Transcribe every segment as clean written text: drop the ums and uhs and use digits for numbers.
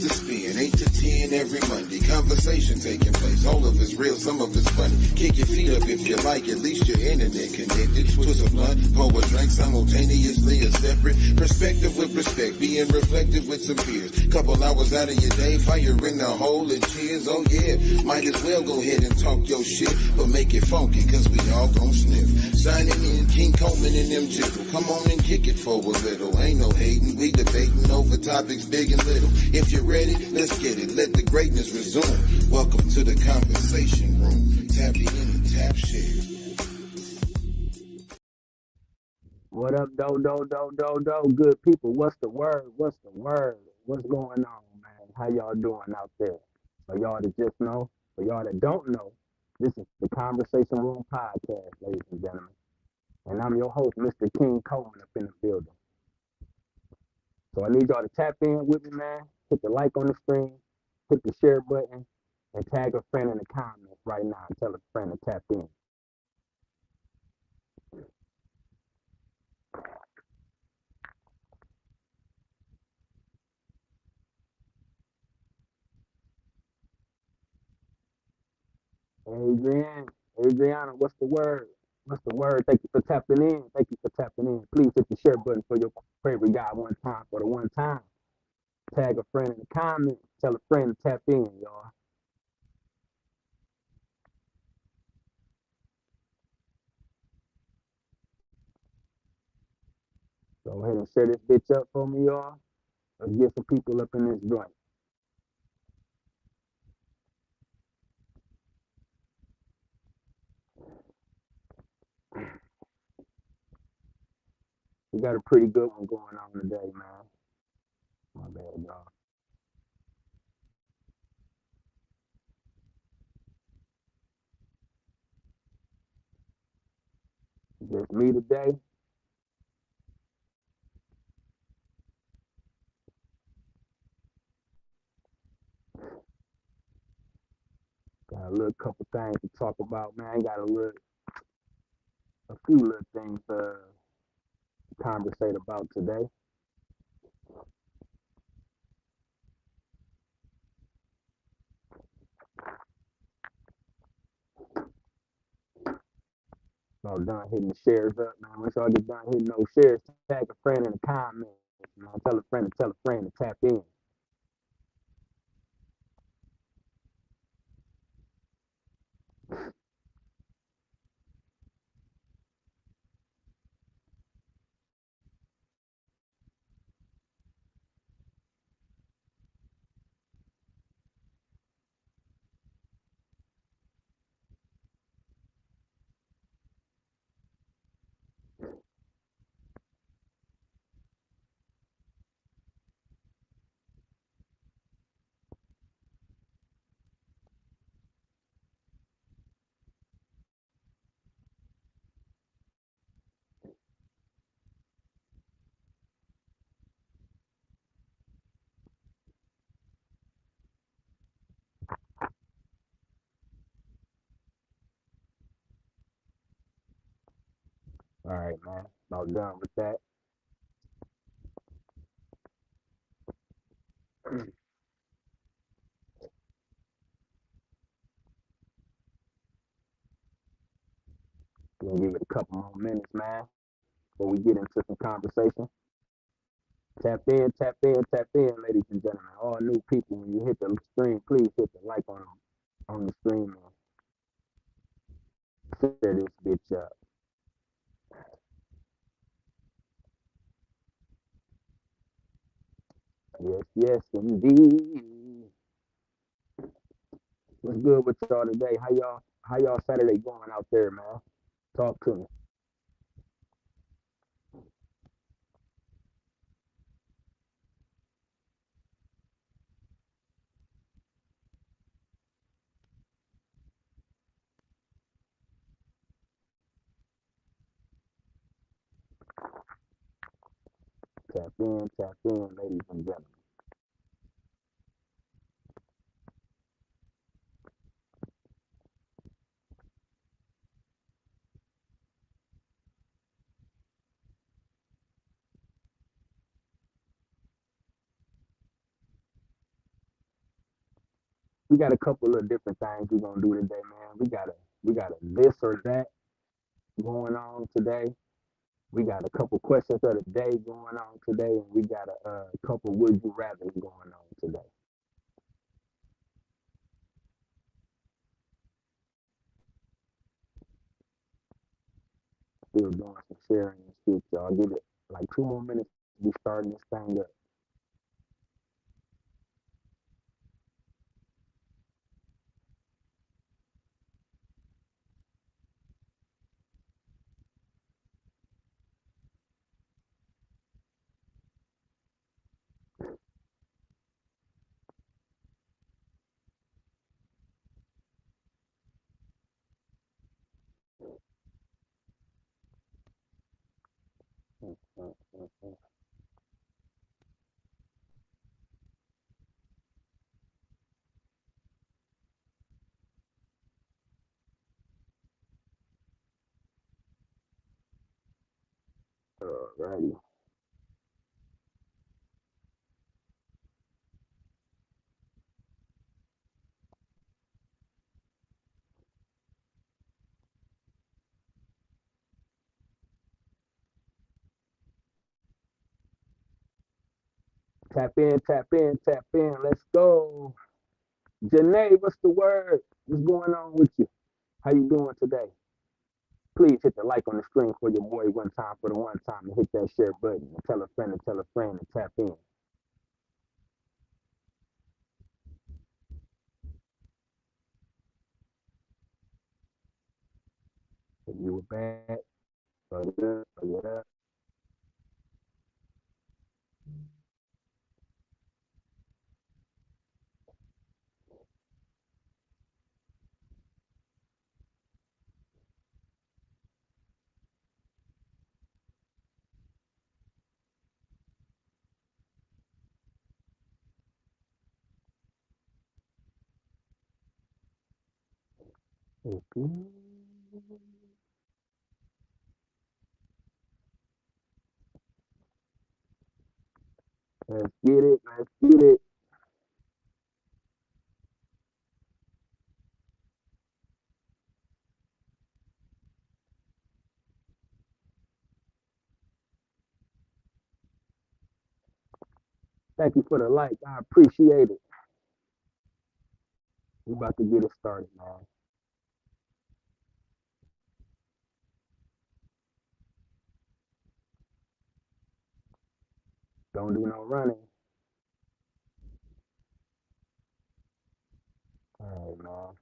to spin, 8 to 10 every Monday. Conversation taking place, all of it's real, some of it's funny. Kick your feet up if you like, at least you're internet connected. Twist a blunt, pour a drink simultaneously, a separate perspective with respect, being reflective with some fears. Couple hours out of your day, fire in the hole and cheers. Oh yeah, might as well go ahead and talk your shit, but make it funky, cause we all gon' sniff. Signing in, King Coleman and them jiggle. Come on and kick it for a little. Ain't no hating, we debating over topics big and little. If you're ready, let's get it. Let the greatness resume. Welcome to the conversation room. Tap in and tap share. What up, good people? What's the word? What's going on, man? How y'all doing out there? For y'all that just know, for y'all that don't know, this is the Conversation Room podcast, ladies and gentlemen. And I'm your host, Mr. King Coleman, up in the building. So I need y'all to tap in with me, man. Hit the like on the screen, hit the share button, and tag a friend in the comments right now and tell a friend to tap in. Adriana, what's the word? Thank you for tapping in. Please hit the share button for your favorite guy one time for the one time. Tag a friend in the comments. Tell a friend to tap in, y'all. Go ahead and share this bitch up for me, y'all. Let's get some people up in this joint. We got a pretty good one going on today, man. My bad, y'all. Just me today. Got a little couple things to talk about, man. Got a few little things to conversate about today. Y'all done hitting the shares up, man. Once y'all get done hitting those shares, tag a friend in the comments, man. Tell a friend to tap in. All right, man. About done with that. Gonna give it a couple more minutes, man, before we get into some conversation. Tap in, ladies and gentlemen. All new people, when you hit the stream, please hit the like on the stream and share this bitch up. Yes, indeed. What's good with y'all today? How y'all Saturday going out there, man? Talk to me. Tap in, ladies and gentlemen. We got a couple of different things we're gonna do today, man. We got a this or that going on today. We got a couple questions of the day going on today, and we got a couple would you rather going on today. Still doing some sharing and shit, y'all. Give it like 2 more minutes to be starting this thing up. Alrighty. Tap in, tap in, tap in. Let's go. Janae, what's the word? What's going on with you? How you doing today? Please hit the like on the screen for your boy one time for the one time and hit that share button and tell a friend and tap in. If you were bad, plug it up, plug it up. Let's get it, let's get it. Thank you for the like. I appreciate it. We about to get it started, man. Don't do no running. All right, man.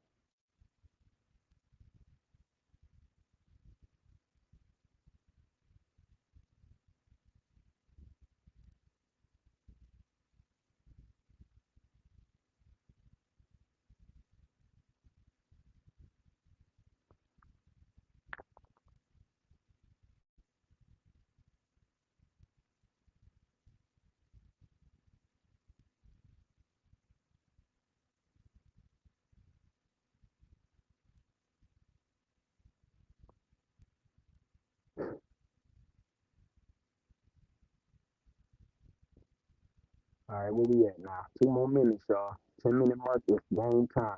All right, where we at now? 2 more minutes, y'all. 10-minute mark. It's game time.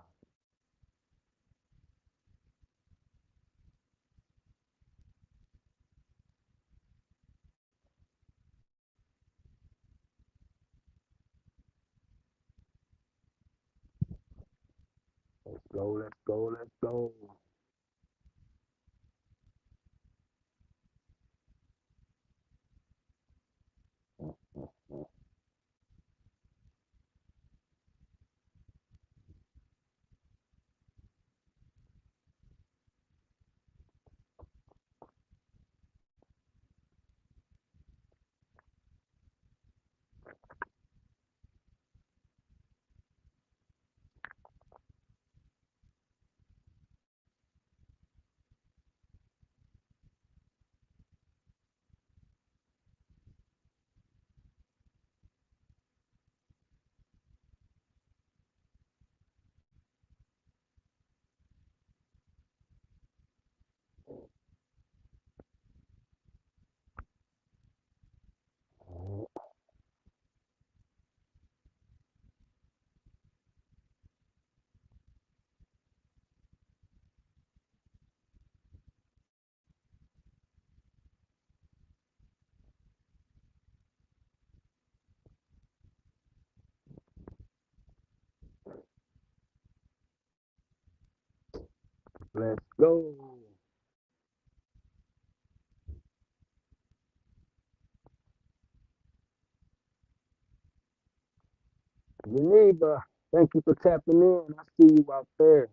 Let's go, let's go, let's go. Let's go. Geneva, thank you for tapping in. I see you out there.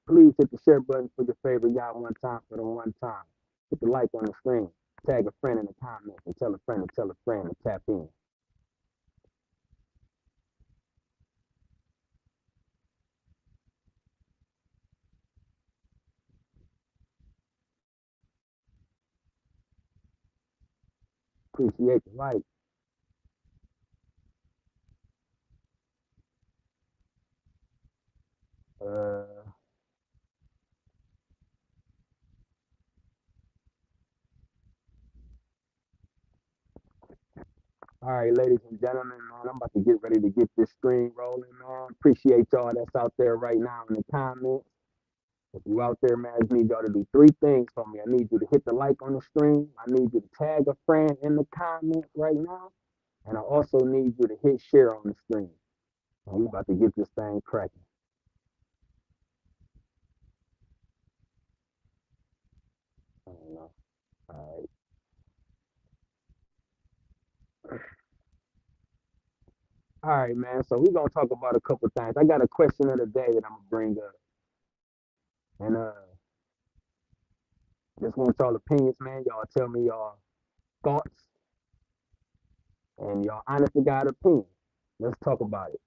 Please hit the share button for your favorite y'all one time for the one time. Hit the like on the screen. Tag a friend in the comments and tell a friend to tell a friend to tap in. Appreciate the like. Uh, all right, ladies and gentlemen, man, I'm about to get ready to get this screen rolling, man. Appreciate y'all that's out there right now in the comments. If you out there, man, I need y'all to do three things for me. I need you to hit the like on the stream. I need you to tag a friend in the comments right now. And I also need you to hit share on the stream. And we about to get this thing cracking. I don't know. All right. All right, man. So we're gonna talk about a couple things. I got a question of the day that I'm gonna bring up. And just want y'all opinions, man. Y'all tell me y'all thoughts and y'all honest to God opinion. Let's talk about it.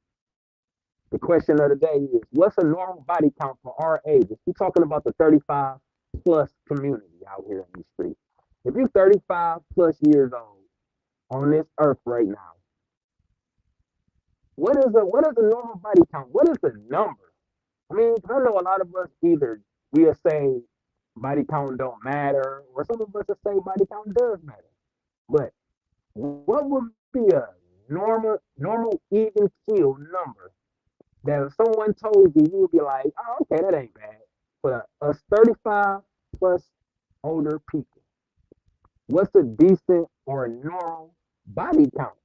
The question of the day is, what's a normal body count for our ages? We're talking about the 35 plus community out here in these streets. If you're 35 plus years old on this earth right now, what is a normal body count? What is the number? I mean, 'cause I know a lot of us either we'll say body count don't matter, or some of us will say body count does matter. But what would be a normal even keel number that if someone told you, you would be like, oh, okay, that ain't bad. For us 35 plus older people, what's a decent or a normal body count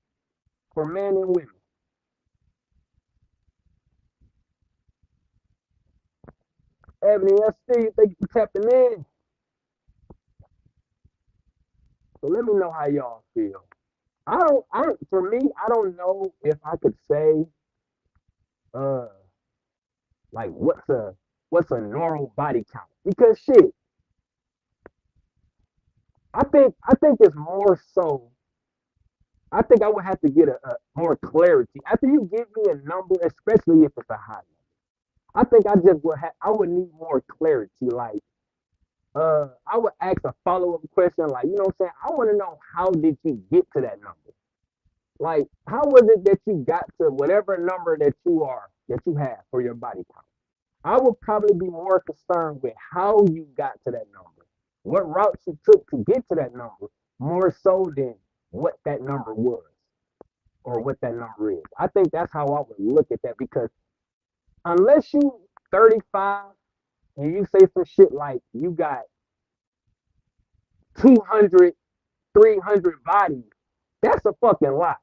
for men and women? Ebony, I see you. Thank you for tapping in. So let me know how y'all feel. For me, I don't know if I could say, uh, like what's a normal body count because shit, I think it's more so. I think I would have to get a more clarity after you give me a number, especially if it's a high number. I think I would need more clarity. Like, I would ask a follow up question, like, you know what I'm saying? I want to know how did you get to that number? Like, how was it that you got to whatever number that you have for your body count? I would probably be more concerned with how you got to that number, what route you took to get to that number, more so than what that number was or what that number is. I think that's how I would look at that because unless you 35 and you say some shit like you got 200, 300 bodies, that's a fucking lot.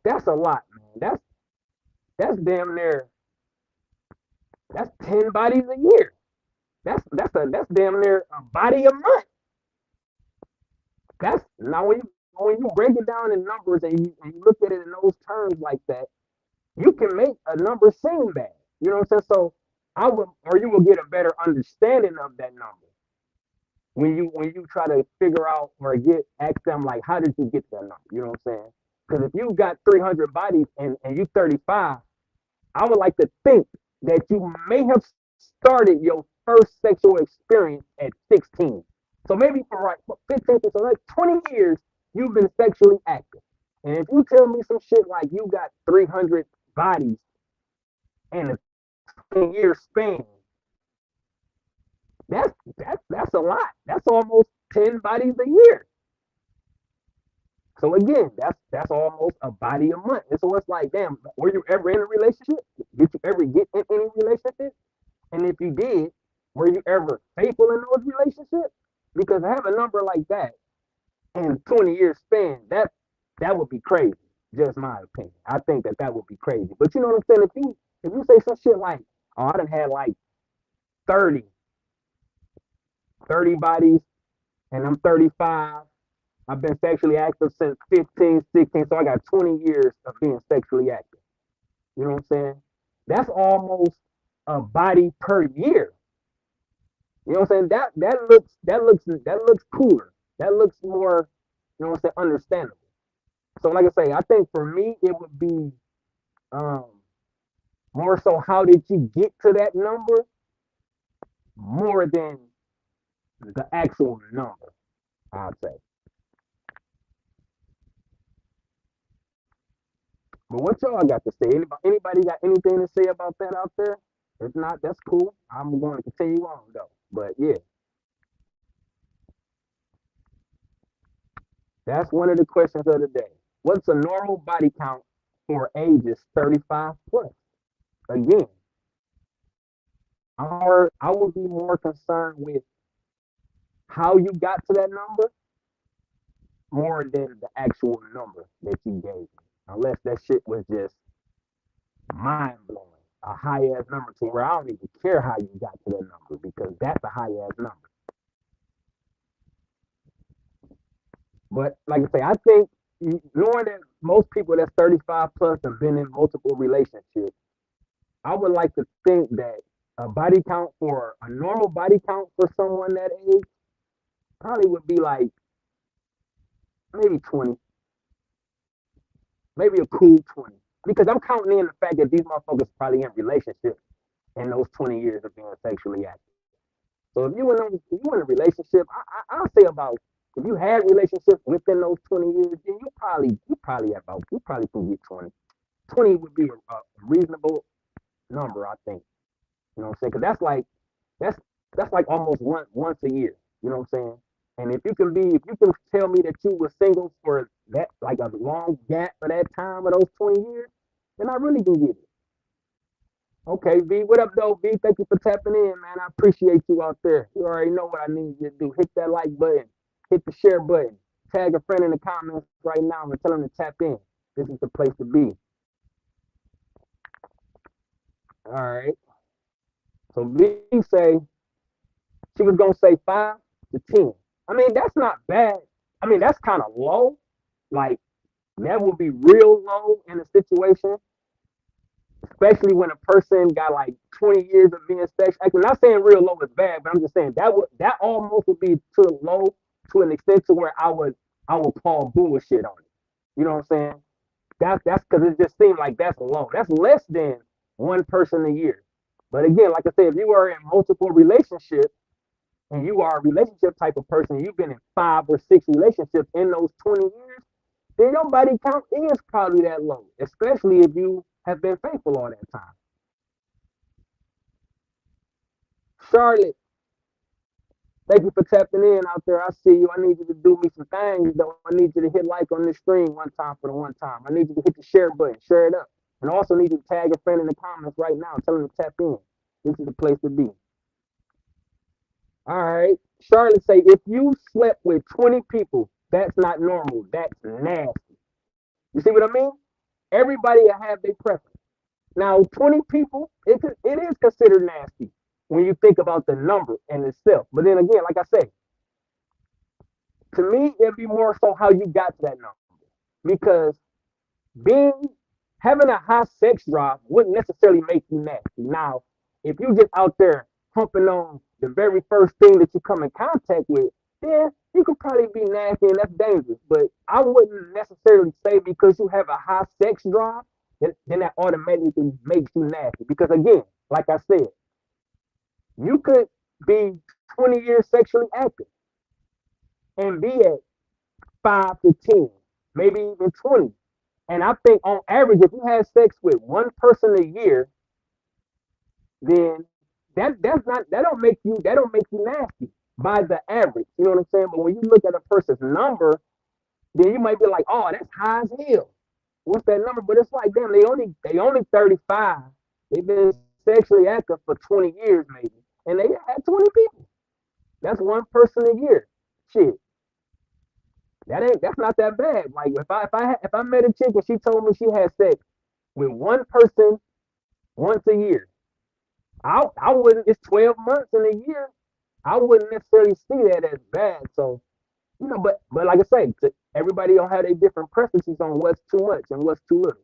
That's a lot, man. That's damn near that's 10 bodies a year. That's damn near a body a month. That's now when you break it down in numbers and you look at it in those terms like that, you can make a number seem bad. You know what I'm saying? So you will get a better understanding of that number when you try to figure out or ask them like, how did you get to that number? You know what I'm saying? Because if you got 300 bodies and you 35, I would like to think that you may have started your first sexual experience at 16. So maybe for 15 to so like 20 years, you've been sexually active. And if you tell me some shit like you got 300 bodies in a 20-year span, that's a lot. That's almost 10 bodies a year. So again, that's almost a body a month. And so it's like, damn, were you ever in a relationship? Did you ever get in any relationship? And if you did, were you ever faithful in those relationships? Because to have a number like that in 20-year span, that would be crazy. Just my opinion. I think that would be crazy. But you know what I'm saying? If you say some shit like, oh, I done had like 30, 30 bodies, and I'm 35. I've been sexually active since 15, 16, so I got 20 years of being sexually active. You know what I'm saying? That's almost a body per year. You know what I'm saying? That looks cooler. That looks more, you know what I'm saying, understandable. So like I say, I think for me it would be um more so how did you get to that number more than the actual number, I'd say. But what y'all got to say? Anybody got anything to say about that out there? If not, that's cool. I'm going to continue on though. But yeah, that's one of the questions of the day. What's a normal body count for ages 35 plus? Again, I would be more concerned with how you got to that number more than the actual number that you gave me. Unless that shit was just mind blowing, a high ass number to where I don't even care how you got to that number because that's a high ass number. But like I say, I think knowing that most people that's 35 plus have been in multiple relationships, I would like to think that a normal body count for someone that age probably would be like maybe 20, maybe a cool 20. Because I'm counting in the fact that these motherfuckers probably in relationships in those 20 years of being sexually active. So if you in a relationship, I'll say about if you had relationships within those 20 years, then you probably can get 20. 20 would be a reasonable number, I think. You know what I'm saying? Because that's that's like almost once a year. You know what I'm saying? And if you can tell me that you were single for that like a long gap for that time of those 20 years, then I really can get it. Okay, V, what up though, V? Thank you for tapping in, man. I appreciate you out there. You already know what I need you to do. Hit that like button, hit the share button, tag a friend in the comments right now and tell them to tap in. This is the place to be. All right. So V say she was gonna say 5 to 10. I mean, that's not bad. I mean, that's kind of low. Like that would be real low in a situation, especially when a person got like 20 years of being sexual. I'm not saying real low is bad, but I'm just saying that almost would be too low to an extent to where I would call bullshit on it. You know what I'm saying? That's because it just seemed like that's low. That's less than one person a year. But again, like I said, if you are in multiple relationships and you are a relationship type of person, you've been in 5 or 6 relationships in those 20 years, then your body count is probably that low, especially if you have been faithful all that time. Charlotte, thank you for tapping in out there. I see you. I need you to do me some things, though. I need you to hit like on this stream one time for the one time. I need you to hit the share button, share it up. And I also need you to tag a friend in the comments right now. Tell them to tap in. This is the place to be. All right. Charlotte say, if you slept with 20 people, that's not normal. That's nasty. You see what I mean? Everybody will have their preference. Now, 20 people, it is considered nasty when you think about the number in itself. But then again, like I say, to me, it'd be more so how you got to that number. Because being having a high sex drive wouldn't necessarily make you nasty. Now, if you just out there humping on the very first thing that you come in contact with, then you could probably be nasty and that's dangerous. But I wouldn't necessarily say because you have a high sex drive, then that automatically makes you nasty. Because again, like I said, you could be 20 years sexually active and be at 5 to 10, maybe even 20. And I think on average, if you have sex with one person a year, then that don't make you nasty by the average. You know what I'm saying? But when you look at a person's number, then you might be like, oh, that's high as hell. What's that number? But it's like, damn, they only 35. They've been sexually active for 20 years maybe, and they had 20 people. That's one person a year. Shit, that's not that bad. Like if I met a chick and she told me she had sex with one person once a year, I wouldn't. It's 12 months in a year. I wouldn't necessarily see that as bad. So but like I say, everybody don't have their different preferences on what's too much and what's too little.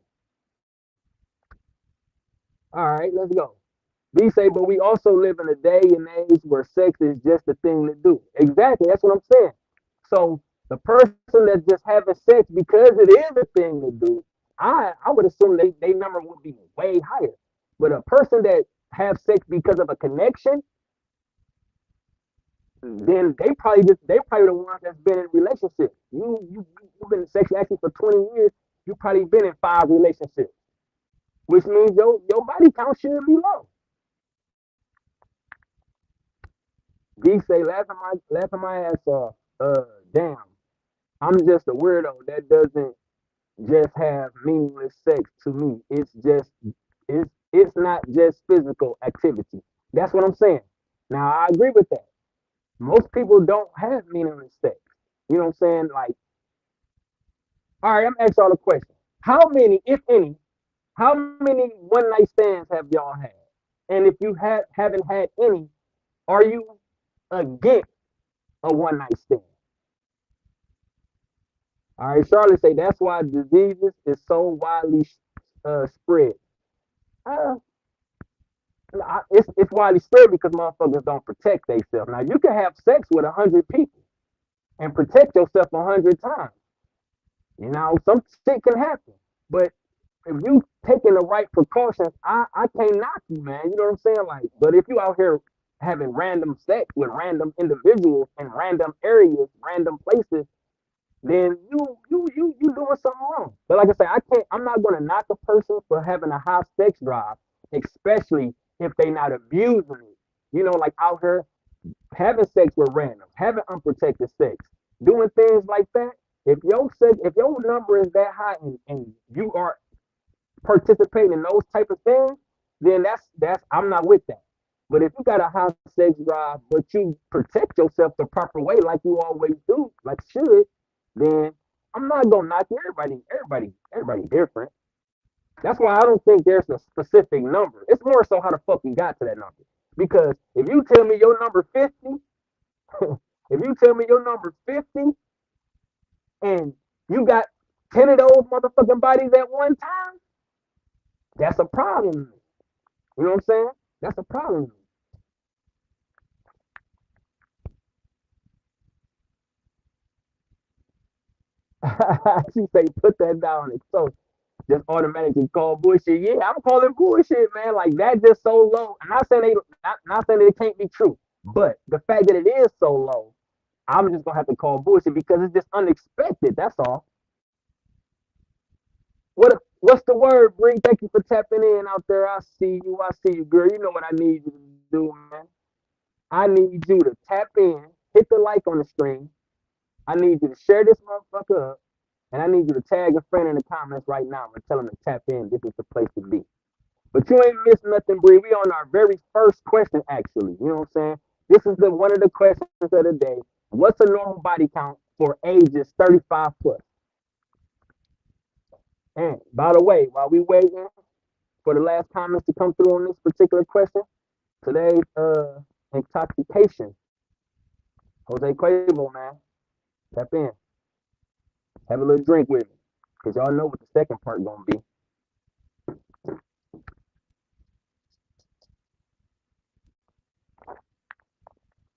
All right, let's go. B say, but we also live in a day and age where sex is just a thing to do. Exactly, that's what I'm saying. So the person that's just having sex because it is a thing to do, I would assume they number would be way higher. But a person that have sex because of a connection, then they probably the ones that's been in relationships. You've been sexually active for 20 years. You probably been in 5 relationships, which means your body count should be low. D say laughing my ass off. Damn, I'm just a weirdo that doesn't just have meaningless sex to me. It's not just physical activity. That's what I'm saying. Now I agree with that. Most people don't have meaningless sex. You know what I'm saying? Like, all right, I'm asking y'all a question. How many, if any, how many one night stands have y'all had? And if you haven't had any, are you against a one night stand? All right, Charlotte say that's why diseases is so widely spread. Uh, it's widely spread because motherfuckers don't protect themselves. Now you can have sex with 100 people and protect yourself 100 times. You know, some shit can happen, but if you taking the right precautions, I can't knock you, man. You know what I'm saying? Like, but if you out here having random sex with random individuals in random areas, random places, then you doing something wrong. But like I say, I'm not gonna knock a person for having a high sex drive, especially if they not abusing it. You know, like out here having sex with random, having unprotected sex, doing things like that. If your number is that high and you are participating in those type of things, then that's I'm not with that. But if you got a high sex drive, but you protect yourself the proper way, like you always do, like should, then I'm not gonna knock you. Everybody different. That's why I don't think there's a specific number. It's more so how the fuck you got to that number. Because if you tell me your number 50, if you tell me your number 50 and you got 10 of those motherfucking bodies at one time, that's a problem. You know what I'm saying? That's a problem. She say, put that down. It's so just automatically call bullshit. Yeah, I'm calling bullshit, man. Like that just so low. I'm not saying that it can't be true, but the fact that it is so low, I'm just gonna have to call bullshit because it's just unexpected. That's all. What's the word, Bree? Thank you for tapping in out there. I see you. I see you, girl. You know what I need you to do, man. I need you to tap in, hit the like on the screen. I need you to share this motherfucker up, and I need you to tag a friend in the comments right now and tell them to tap in. This is the place to be. But you ain't missed nothing, Bree. We on our very first question, actually. You know what I'm saying? This is the one of the questions of the day. What's a normal body count for ages 35 plus? And by the way, while we waiting for the last comments to come through on this particular question, today's intoxication. Jose Quavo, man. Tap in. Have a little drink with me. Cause y'all know what the second part gonna be.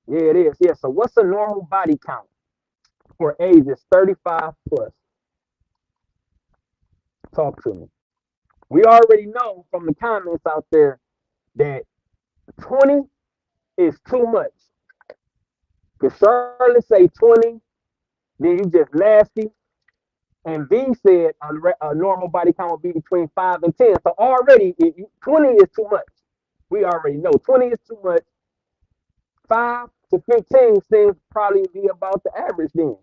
Yeah, it is. Yeah. So what's a normal body count for ages 35 plus? Talk to me. We already know from the comments out there that 20 is too much. Cause Charlotte say 20, then you just nasty. And V said a normal body count would be between 5 and 10. So already 20 is too much. We already know 20 is too much. 5 to 15 seems probably be about the average then.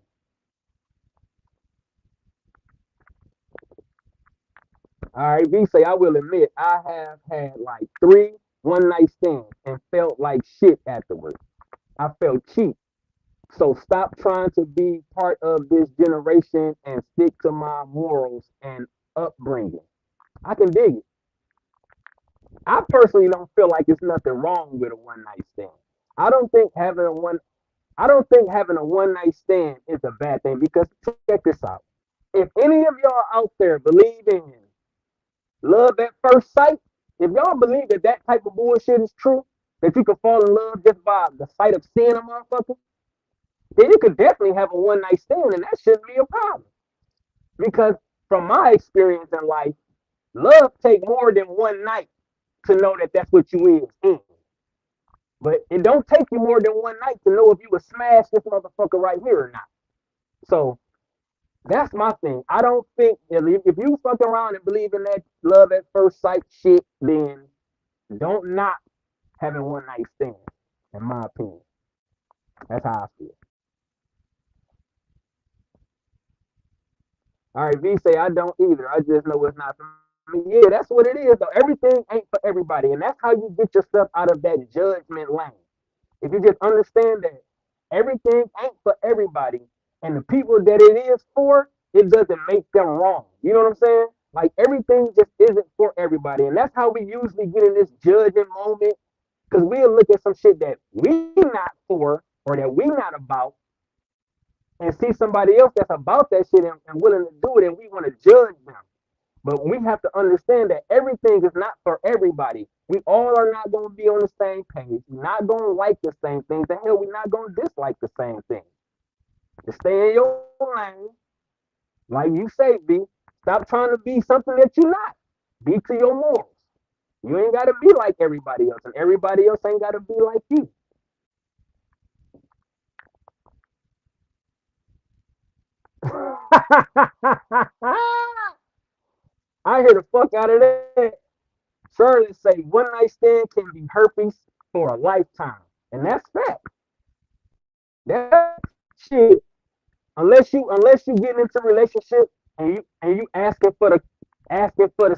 All right, V say, I will admit, I have had like 3 one night stands and felt like shit afterwards. I felt cheap. So stop trying to be part of this generation and stick to my morals and upbringing. I can dig it. I personally don't feel like it's nothing wrong with a one night stand. I don't think having a one I don't think having a one night stand is a bad thing because check this out. If any of y'all out there believe in love at first sight, if y'all believe that that type of bullshit is true, that you can fall in love just by the sight of seeing a motherfucker, then you could definitely have a one night stand and that shouldn't be a problem. Because from my experience in life, love take more than one night to know that that's what you is in. But it don't take you more than one night to know if you would smash this motherfucker right here or not. So that's my thing. I don't think if you fuck around and believe in that love at first sight shit, then don't knock having one night stand. In my opinion, that's how I feel. All right, V say I don't either. I just know it's not for me. Yeah, that's what it is though. Everything ain't for everybody, and that's how you get yourself out of that judgment lane. If you just understand that everything ain't for everybody, and the people that it is for, it doesn't make them wrong. You know what I'm saying? Like everything just isn't for everybody, and that's how we usually get in this judging moment. Because we'll look at some shit that we not for or that we not about, and see somebody else that's about that shit and willing to do it, and we want to judge them. But we have to understand that everything is not for everybody. We all are not going to be on the same page. We're not going to like the same things. The hell, we're not going to dislike the same things. Just stay in your lane. Like you say, B, stop trying to be something that you're not. Be to your morals. You ain't got to be like everybody else, and everybody else ain't got to be like you. I hear the fuck out of that. Shirley say one night stand can be herpes for a lifetime, and that's fact. That shit. Unless you get into a relationship and you asking for the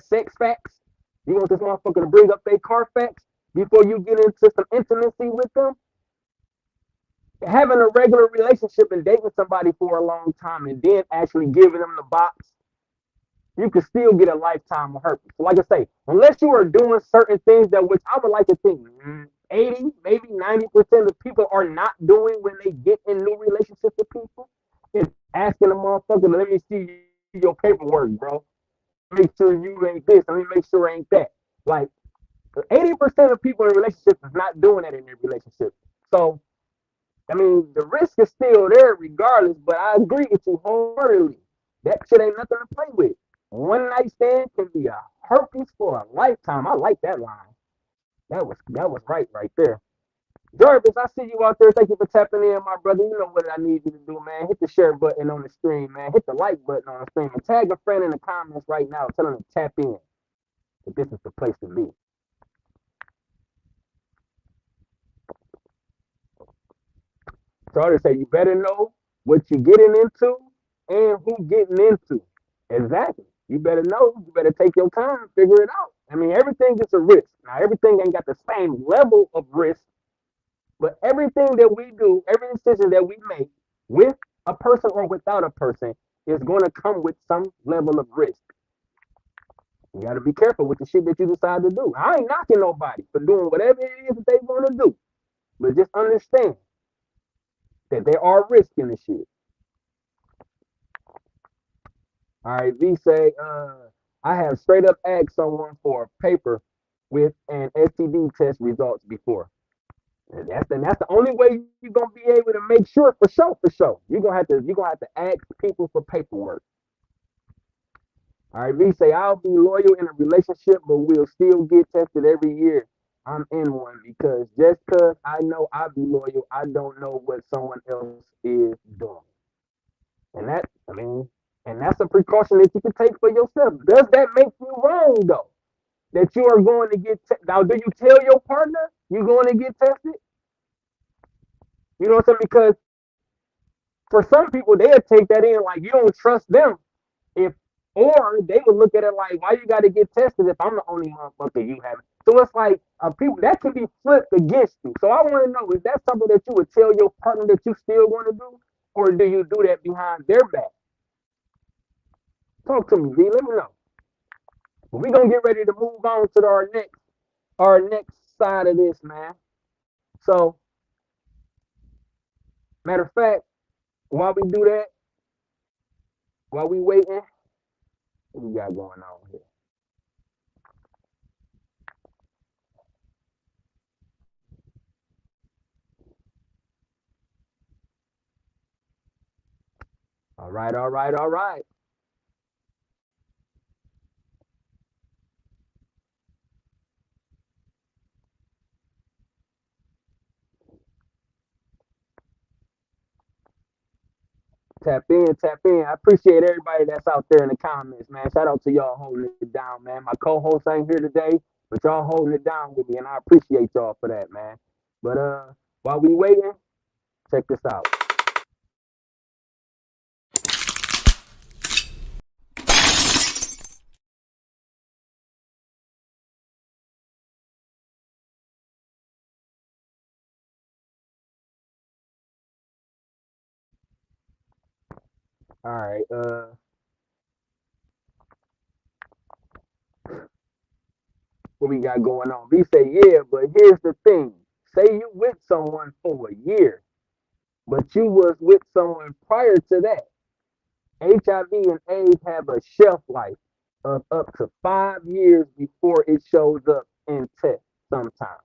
sex facts, you want this motherfucker to bring up their car facts before you get into some intimacy with them. Having a regular relationship and dating somebody for a long time and then actually giving them the box, you can still get a lifetime of herpes. So like I say, unless you are doing certain things that which I would like to think 80, maybe 90% of people are not doing when they get in new relationships with people, is asking a motherfucker, let me see your paperwork, bro. Make sure you ain't this. Let me make sure ain't that. Like 80% of people in relationships is not doing that in their relationship. So I mean, the risk is still there regardless, but I agree with you wholeheartedly. That shit ain't nothing to play with. One night stand can be a herpes for a lifetime. I like that line. That was right there. Jarvis, I see you out there. Thank you for tapping in, my brother. You know what I need you to do, man. Hit the share button on the stream, man. Hit the like button on the stream. And tag a friend in the comments right now. Tell them to tap in. That this is the place to be. Starter say you better know what you're getting into and who getting into. Exactly. You better know. You better take your time, figure it out. I mean, everything is a risk. Now, everything ain't got the same level of risk, but everything that we do, every decision that we make with a person or without a person is going to come with some level of risk. You got to be careful with the shit that you decide to do. I ain't knocking nobody for doing whatever it is that they want to do, but just understand that there are risks in this shit. All right, V say, I have straight up asked someone for a paper with an STD test results before. And that's the only way you're gonna be able to make sure for sure. You're gonna have to ask people for paperwork. All right, V say I'll be loyal in a relationship, but we'll still get tested every year. I'm in one because just cause I know I'll be loyal, I don't know what someone else is doing. And that's a precaution that you can take for yourself. Does that make you wrong though? That you are going to get now? Do you tell your partner you're going to get tested? You know what I'm saying? Because for some people they'll take that in like you don't trust them. If or they would look at it like, why you got to get tested if I'm the only motherfucker you have? So it's like people that can be flipped against you. So I want to know, is that something that you would tell your partner that you still want to do, or do you do that behind their back? Talk to me, V. Let me know. But we're gonna get ready to move on to our next our next side of this, man. So, matter of fact, while we do that, while we waiting, what we got going on here? All right, all right, all right. Tap in, tap in. I appreciate everybody that's out there in the comments, man. Shout out to y'all holding it down, man. My co-host ain't here today, but y'all holding it down with me, and I appreciate y'all for that, man. But while we waiting, check this out. All right, what we got going on? We say, yeah, but here's the thing. Say you with someone for a year, but you was with someone prior to that. HIV and AIDS have a shelf life of up to 5 years before it shows up in tests sometimes.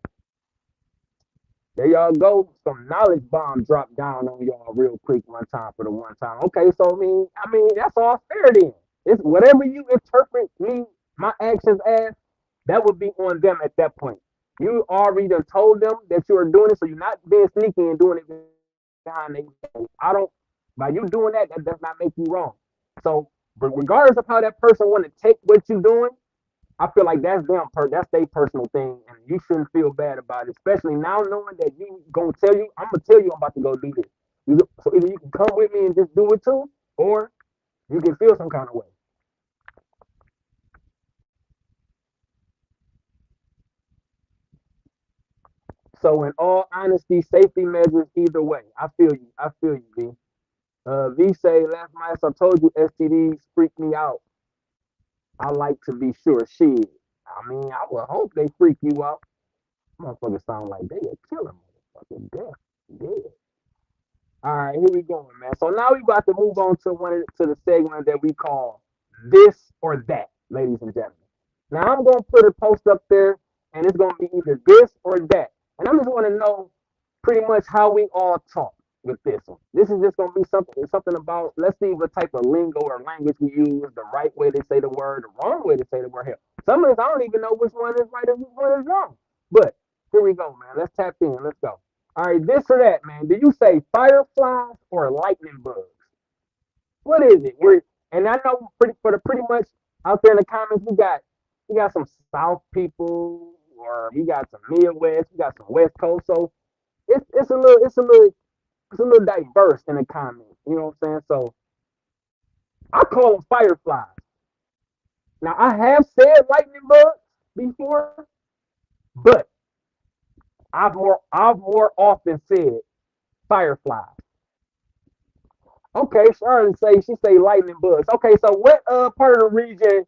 There y'all go. Some knowledge bomb dropped down on y'all real quick one time for the one time. Okay, so I mean that's all fair then. It's whatever you interpret me my actions as, that would be on them at that point. You already done told them that you are doing it, so you're not being sneaky and doing it behind their. I don't. By you doing that, that does not make you wrong. So, but regardless of how that person want to take what you're doing, I feel like that's their personal thing, and you shouldn't feel bad about it. Especially now knowing that you gonna tell you, I'm gonna tell you I'm about to go do this. So either you can come with me and just do it too, or you can feel some kind of way. So in all honesty, safety measures either way. I feel you. I feel you, V. V say last night I told you STDs freak me out. I like to be sure. Shit. I mean, I would hope they freak you out. Motherfuckers sound like they are killing motherfucking death. Dead. All right, here we go, man. So now we got to move on to to the segment that we call this or that, ladies and gentlemen. Now I'm gonna put a post up there, and it's gonna be either this or that. And I just want to know pretty much how we all talk with this one. This is just gonna be something about. Let's see what type of lingo or language we use, the right way to say the word, the wrong way to say the word. Here, some of this I don't even know which one is right and which one is wrong. But here we go, man. Let's tap in. Let's go. All right, this or that, man. Do you say fireflies or lightning bugs? What is it? And I know pretty much out there in the comments we got some South people, or we got some Midwest, we got some West Coast. So it's a little diverse in the comments. You know what I'm saying? So I call them fireflies. Now I have said lightning bugs before, but I've more often said fireflies. Okay, Charlotte she say lightning bugs. Okay, so what part of the region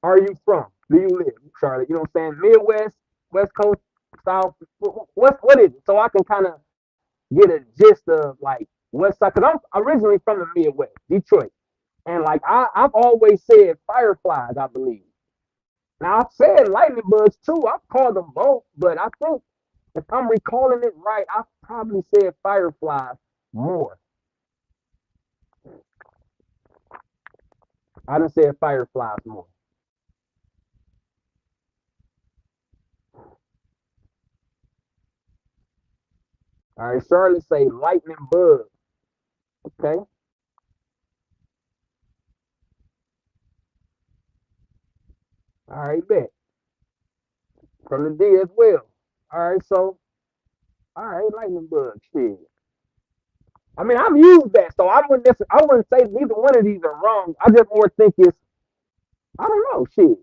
are you from? Do you live, Charlotte? You know what I'm saying? Midwest, West Coast, South. What is it? So I can kind of get a gist of like West Side, because I'm originally from the Midwest, Detroit, and like I've always said fireflies. I believe. Now I've said lightning bugs too. I've called them both, but I think if I'm recalling it right, I probably said fireflies more. I done said fireflies more. All right, Charlotte say lightning bug. Okay, all right, bet from the D as well. All right, so all right, lightning bug. Shit. I mean, I've used that, so I wouldn't say neither one of these are wrong. I just more think it's I don't know, shit.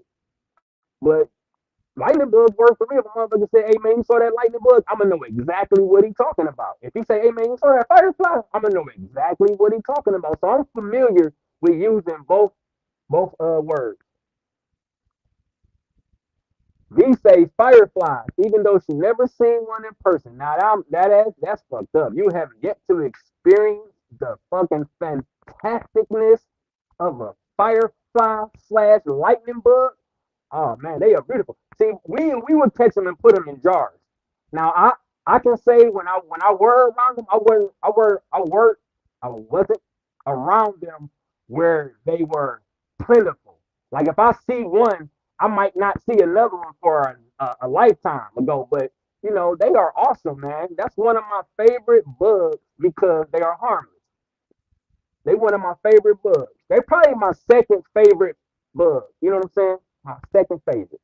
But lightning bugs work for me. If a motherfucker say, "Hey man, you saw that lightning bug?" I'm gonna know exactly what he's talking about. If he say, "Hey man, you saw that firefly?" I'm gonna know exactly what he's talking about. So I'm familiar with using both words. V say fireflies, even though she never seen one in person. Now that's fucked up. You have yet to experience the fucking fantasticness of a firefly slash lightning bug. Oh man, they are beautiful. See, we would catch them and put them in jars. Now I can say when I were around them, I wasn't around them where they were plentiful. Like if I see one, I might not see another one for a lifetime ago. But you know, they are awesome, man. That's one of my favorite bugs because they are harmless. They one of my favorite bugs. They're probably my second favorite bug. You know what I'm saying? My second favorite.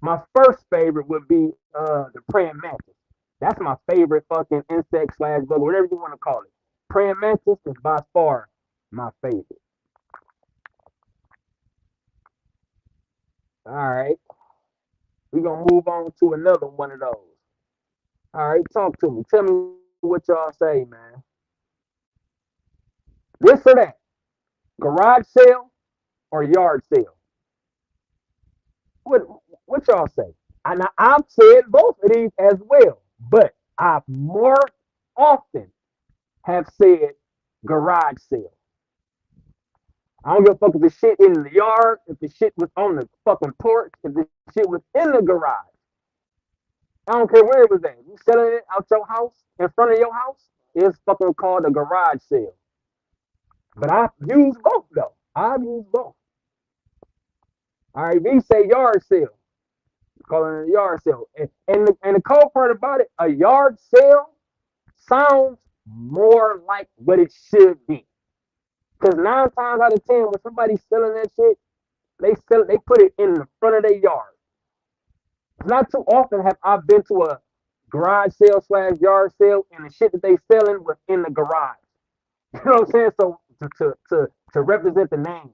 My first favorite would be the praying mantis. That's my favorite fucking insect slash bug, whatever you want to call it. Praying mantis is by far my favorite. All right, we're gonna move on to another one of those. All right, talk to me. Tell me what y'all say, man. This or that? Garage sale or yard sale? What what y'all say? And I've said both of these as well, but I more often have said garage sale. I don't give a fuck if the shit in the yard, if the shit was on the fucking porch, if the shit was in the garage. I don't care where it was at. You selling it out your house, in front of your house, it's fucking called a garage sale. But I've used both though. I've used both. All right, we say yard sale. Calling it a yard sale. And the cool part about it, a yard sale sounds more like what it should be. Because 9 times out of 10, when somebody's selling that shit, they put it in the front of their yard. Not too often have I been to a garage sale slash yard sale and the shit that they selling was in the garage. You know what I'm saying? So to represent the name.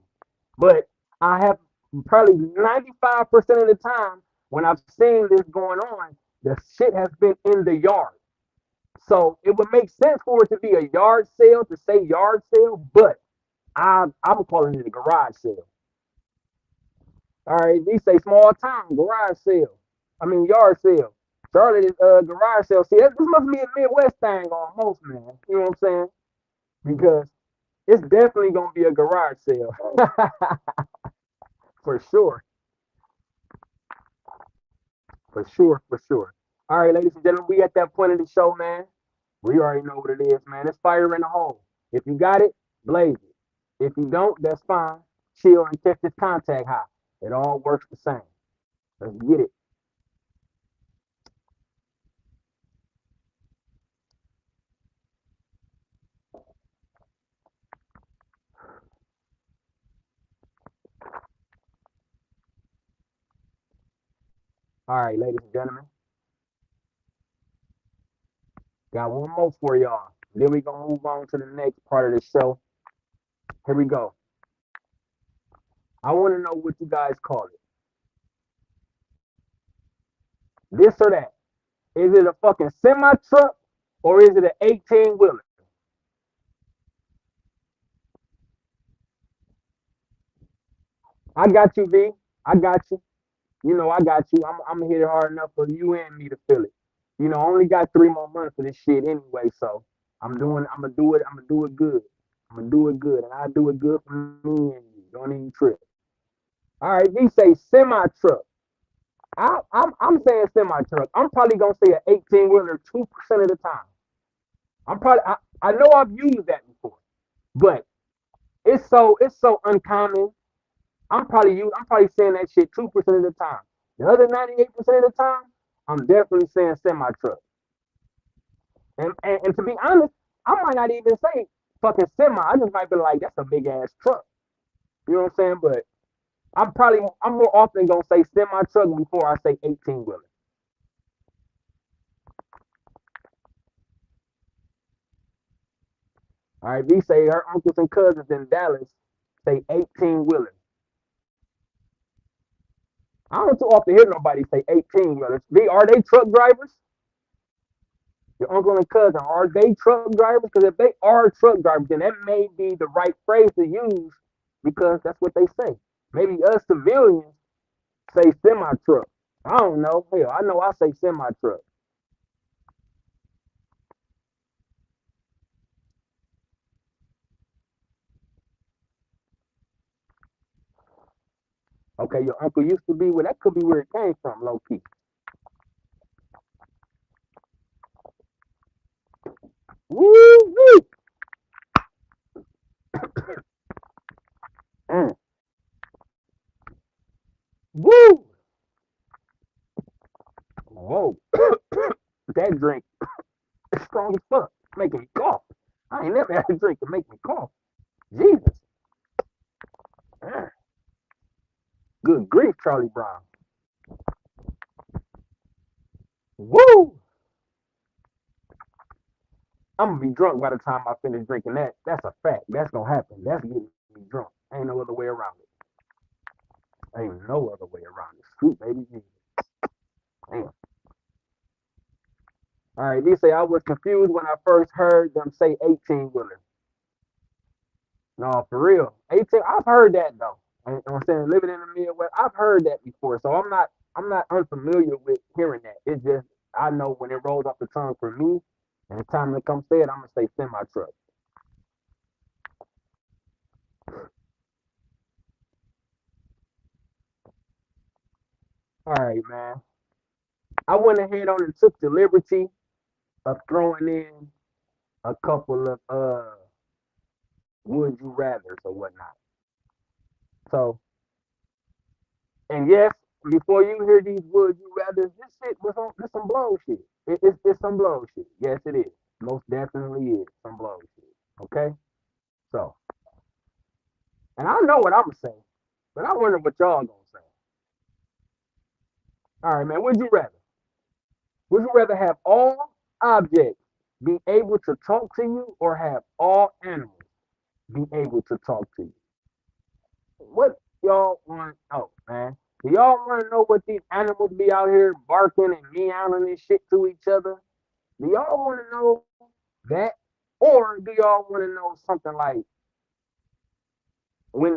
But I have probably 95% of the time when I've seen this going on, the shit has been in the yard. So it would make sense for it to be a yard sale, to say yard sale, but I'm calling it a garage sale. All right, they say small town garage sale. I mean yard sale. Charlotte is garage sale. See, this must be a Midwest thing almost, man. You know what I'm saying? Because it's definitely gonna be a garage sale for sure, for sure. All right, ladies and gentlemen, we at that point of the show, man. We already know what it is, man. It's fire in the hole. If you got it, blaze it. If you don't, that's fine. Chill and catch this contact high. It all works the same. Let's get it. All right, ladies and gentlemen, got one more for y'all. Then we gonna move on to the next part of the show. Here we go. I want to know what you guys call it. This or that. Is it a fucking semi truck or is it an 18 wheeler? I got you, V. I got you. You know I got you. I'm gonna hit it hard enough for you and me to feel it. You know, I only got 3 more months of this shit anyway, so I'm gonna do it. I'm gonna do it good. I'm gonna do it good, and I do it good for me and you. Don't even trip. All right, V say semi truck. I'm saying semi truck. I'm probably gonna say an 18 wheeler 2% of the time. I know I've used that before, but it's so uncommon. I'm probably saying that shit 2% of the time. The other 98% of the time, I'm definitely saying semi truck. And to be honest, I might not even say fucking semi. I just might be like, that's a big ass truck. You know what I'm saying? But I'm more often gonna say semi truck before I say 18 wheeler. All right, V say her uncles and cousins in Dallas say 18 wheeler. I don't too often hear nobody say 18 wheelers. V, are they truck drivers? Your uncle and cousin, are they truck drivers? Because if they are truck drivers, then that may be the right phrase to use because that's what they say. Maybe us civilians say semi truck. I don't know. Hell, I know I say semi truck. Okay, your uncle used to be where that could be where it came from, low key. Woo woo. Mm. Woo. Whoa. That drink is strong as fuck. Making me cough. I ain't never had a drink to make me cough. Jesus. Mm. Good grief, Charlie Brown. Woo. I'm gonna be drunk by the time I finish drinking that. That's a fact. That's gonna happen. That's getting me drunk. Ain't no other way around it. Ain't no other way around it. Sweet baby Jesus. Damn. All right, they say I was confused when I first heard them say 18 wheeler. No, for real. 18. I've heard that though. You know what I'm saying? Living in the Midwest, I've heard that before. So I'm not unfamiliar with hearing that. It's just I know when it rolls off the tongue for me, and the time to come say it, I'm gonna say semi truck. All right, man. I went ahead on and took the liberty of throwing in a couple of would you rather's or whatnot. So, and yes, before you hear these would you rather's, this shit was on this some blow shit. It's some blow shit. Yes, it is. Most definitely is some blow shit. Okay, so and I know what I'm gonna say, but I wonder what y'all gonna say. All right, man. Would you rather? Would you rather have all objects be able to talk to you, or have all animals be able to talk to you? What y'all want to know, man? Do y'all want to know what these animals be out here barking and meowing and shit to each other? Do y'all want to know that, or do y'all want to know something like when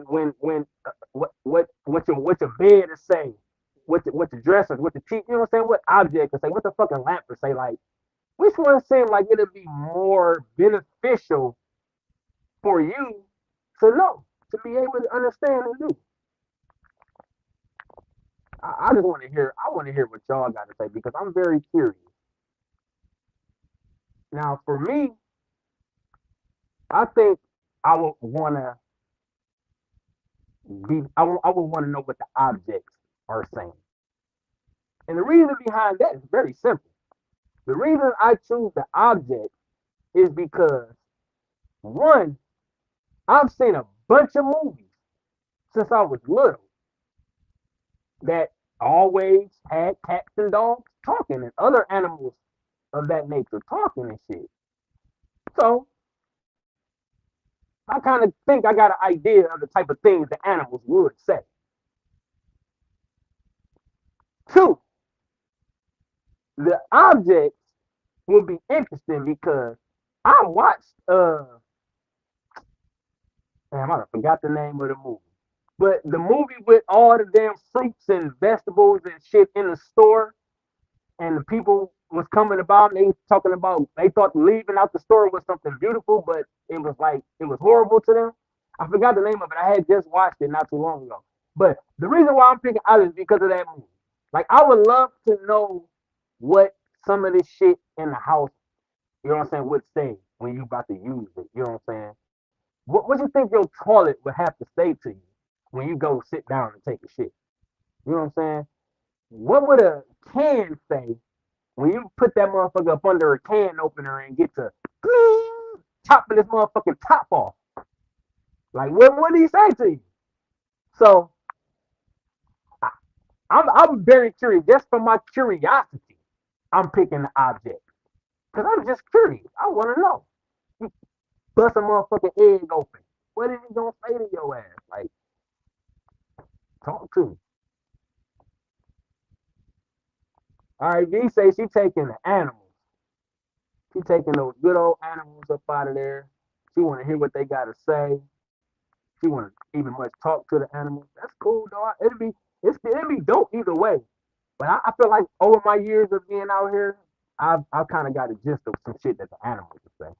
what your bed is saying, what your dresser, what the TV, you know what I'm saying? What object to say, what the fucking lamp to say? Like, which one seemed like it'd be more beneficial for you to know, to be able to understand and do? I just want to hear. I want to hear what y'all got to say because I'm very curious. Now, for me, I think I would want to be. I would want to know what the objects are saying, and the reason behind that is very simple. The reason I choose the object is because one, I've seen a bunch of movies since I was little that always had cats and dogs talking and other animals of that nature talking and shit. So I kind of think I got an idea of the type of things the animals would say. Two, the objects will be interesting because I watched damn, I forgot the name of the movie. But the movie with all the damn fruits and vegetables and shit in the store, and the people was coming about, and they talking about they thought leaving out the store was something beautiful, but it was like it was horrible to them. I forgot the name of it. I had just watched it not too long ago. But the reason why I'm picking out is because of that movie. Like I would love to know what some of this shit in the house, you know what I'm saying, would say when you about to use it. You know what I'm saying? What do you think your toilet would have to say to you when you go sit down and take a shit? You know what I'm saying? What would a can say when you put that motherfucker up under a can opener and get to chopping this motherfucking top off? Like, what do he say to you? So, I, I'm very curious. Just from my curiosity, I'm picking the object. Because I'm just curious. I want to know. You bust a motherfucking egg open. What is he going to say to your ass? Like, talk to me. All right, V say she taking the animals. She taking those good old animals up out of there. She want to hear what they got to say. She want to even much talk to the animals. That's cool, though. It'd be dope either way. But I feel like over my years of being out here, I've kind of got a gist of some shit that the animals would say.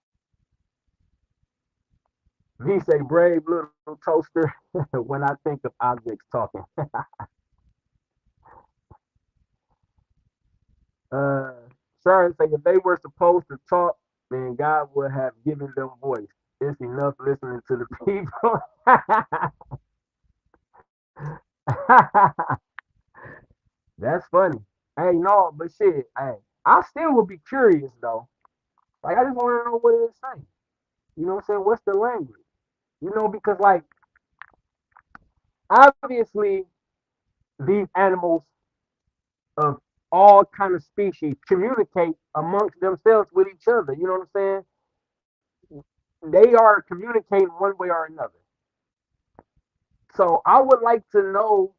V say brave little toaster when I think of objects talking. Uh, Sharon say if they were supposed to talk, then God would have given them voice. It's enough listening to the people. That's funny. Hey, no, but shit, hey, I still would be curious though. Like I just want to know what it's saying. You know what I'm saying? What's the language? You know, because like obviously these animals of all kind of species communicate amongst themselves with each other. You know what I'm saying? They are communicating one way or another. So I would like to know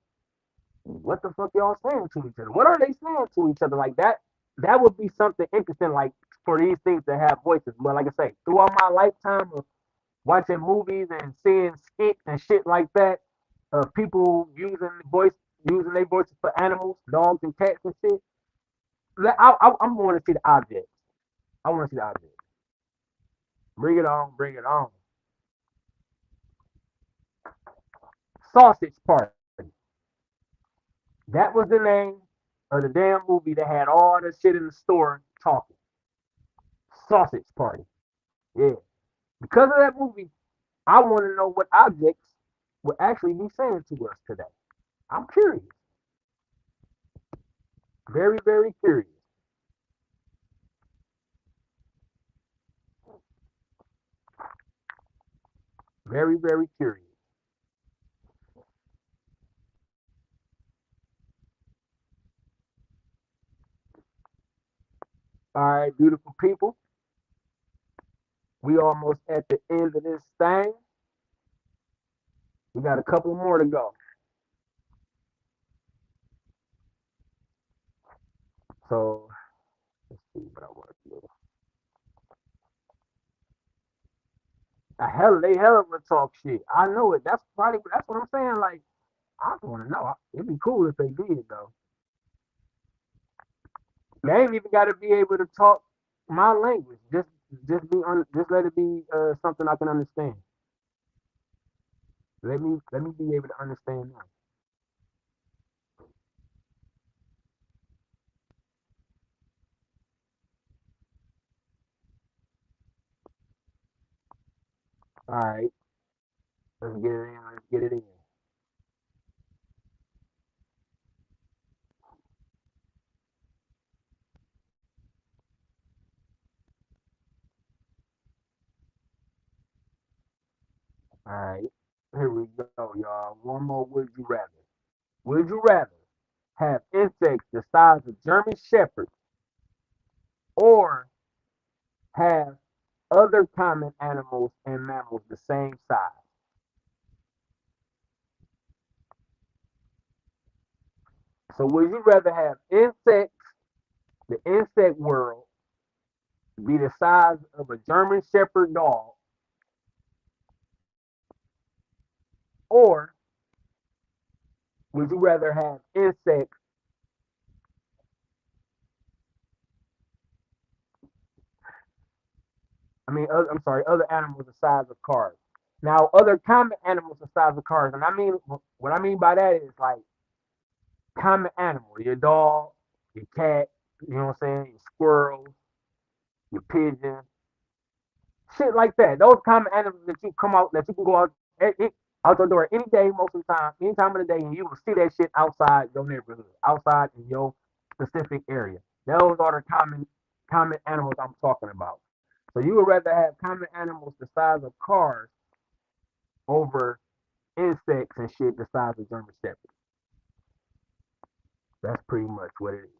what the fuck y'all saying to each other. What are they saying to each other? Like that. That would be something interesting. Like for these things to have voices. But like I say, throughout my lifetime of watching movies and seeing skits and shit like that, people using their voices for animals, dogs and cats and shit. I'm going to see the objects. I want to see the objects. Bring it on, bring it on. Sausage Party. That was the name of the damn movie that had all the shit in the store talking. Sausage Party. Yeah. Because of that movie, I want to know what objects would actually be saying to us today. I'm curious. Very, very curious. Very, very curious. All right, beautiful people. We almost at the end of this thing. We got a couple more to go. So let's see what I want to do. They hell would talk shit. I know it. That's what I'm saying. Like I want to know. It'd be cool if they did though. They ain't even got to be able to talk my language. Just let it be something I can understand. Let me be able to understand that. All right, let's get it in. Let's get it in. All right, here we go, y'all. One more. Would you rather? Would you rather have insects the size of German shepherds, or have other common animals and mammals the same size? So would you rather have the insect world, be the size of a German Shepherd dog, or would you rather have insects? I'm sorry, other animals the size of cars. Now, other common animals the size of cars, and I mean what I mean by that is like common animal, your dog, your cat, you know what I'm saying, your squirrels, your pigeon, shit like that. Those common animals that you can go out the door any day, most of the time, any time of the day, and you will see that shit outside your neighborhood, outside in your specific area. Those are the common animals I'm talking about. So you would rather have common animals the size of cars over insects and shit the size of German shepherds. That's pretty much what it is.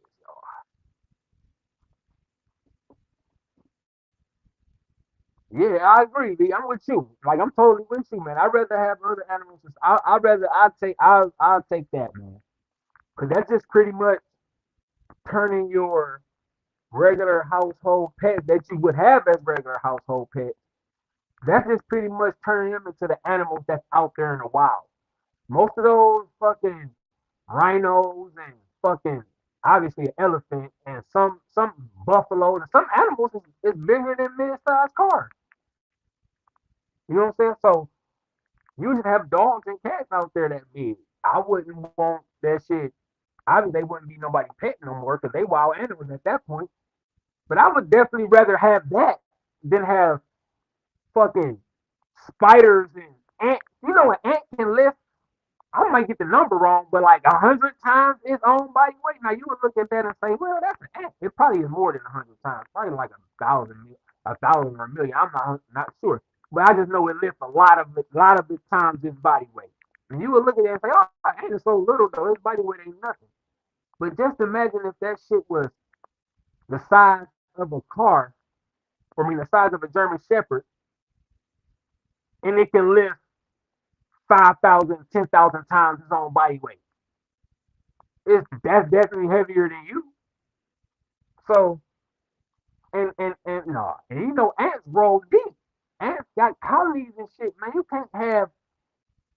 Yeah, I agree, B. I'm with you. Like I'm totally with you, man. I'd rather have other animals. I'd rather I'll take that, man. Cause that's just pretty much turning your regular household pet that you would have as regular household pet. That's just pretty much turning them into the animals that's out there in the wild. Most of those fucking rhinos and fucking obviously an elephant, and some buffalo, and some animals is bigger than mid-sized cars. You know what I'm saying? So you should have dogs and cats out there that big. I wouldn't want that shit. Obviously, they wouldn't be nobody pet no more because they wild animals at that point. But I would definitely rather have that than have fucking spiders and ants. You know, an ant can lift, I might get the number wrong, but like 100 times its own body weight. Now you would look at that and say, well, that's an ant. It probably is more than 100 times, probably like a thousand or a million. I'm not sure, but I just know it lifts a lot of its times its body weight. And you would look at it and say, oh, ant is so little though, its body weight ain't nothing. But just imagine if that shit was the size of a car, or I mean the size of a German Shepherd, and it can lift 5,000, 10,000 times its own body weight. That's definitely heavier than you. So and no, and you know ants roll deep. Ants got colonies and shit, man. You can't have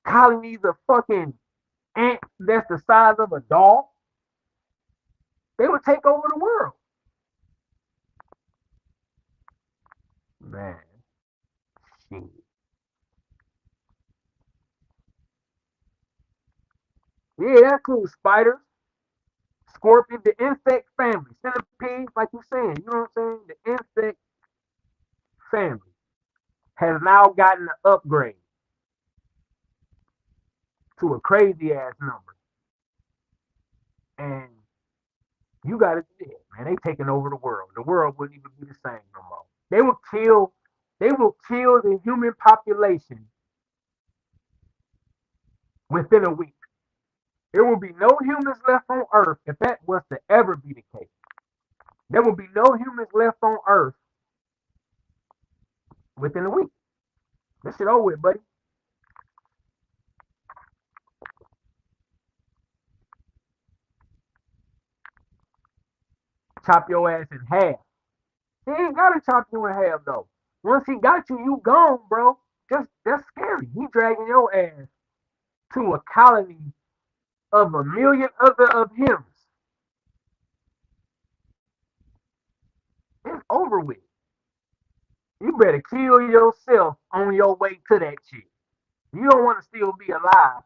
colonies of fucking ants that's the size of a dog. They would take over the world, man. Shit. Yeah, that includes spiders, scorpion, the insect family, centipedes, like you're saying. You know what I'm saying? The insect family has now gotten an upgrade to a crazy ass number. And you got to see it, man. They taking over the world. The world wouldn't even be the same no more. They will kill the human population within a week. There will be no humans left on Earth if that was to ever be the case. There will be no humans left on Earth within a week. This shit over with, buddy. Chop your ass in half. He ain't gotta chop you in half though. Once he got you, you gone, bro. Just that's scary. He dragging your ass to a colony of a million other of him. It's over with. You better kill yourself on your way to that shit. You don't want to still be alive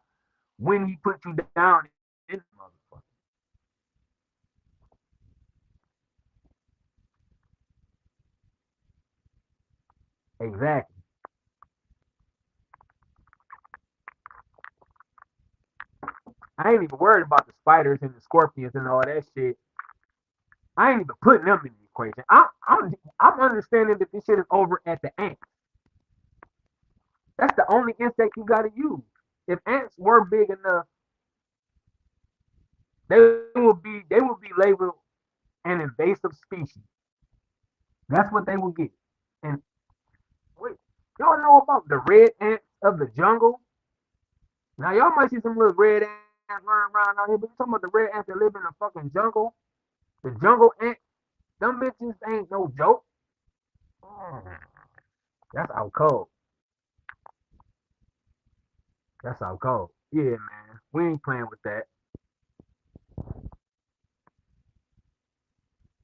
when he put you down in the motherfucker. Exactly. I ain't even worried about the spiders and the scorpions and all that shit. I ain't even putting them in the equation. I'm understanding that this shit is over at the ants. That's the only insect you gotta use. If ants were big enough, they will be labeled an invasive species. That's what they will get. And wait, y'all know about the red ants of the jungle? Now y'all might see some little red ants running around out here, but you talking about the red ants that live in the fucking jungle? The jungle ants, them bitches ain't no joke. Mm, that's out cold. That's out cold. Yeah, man. We ain't playing with that.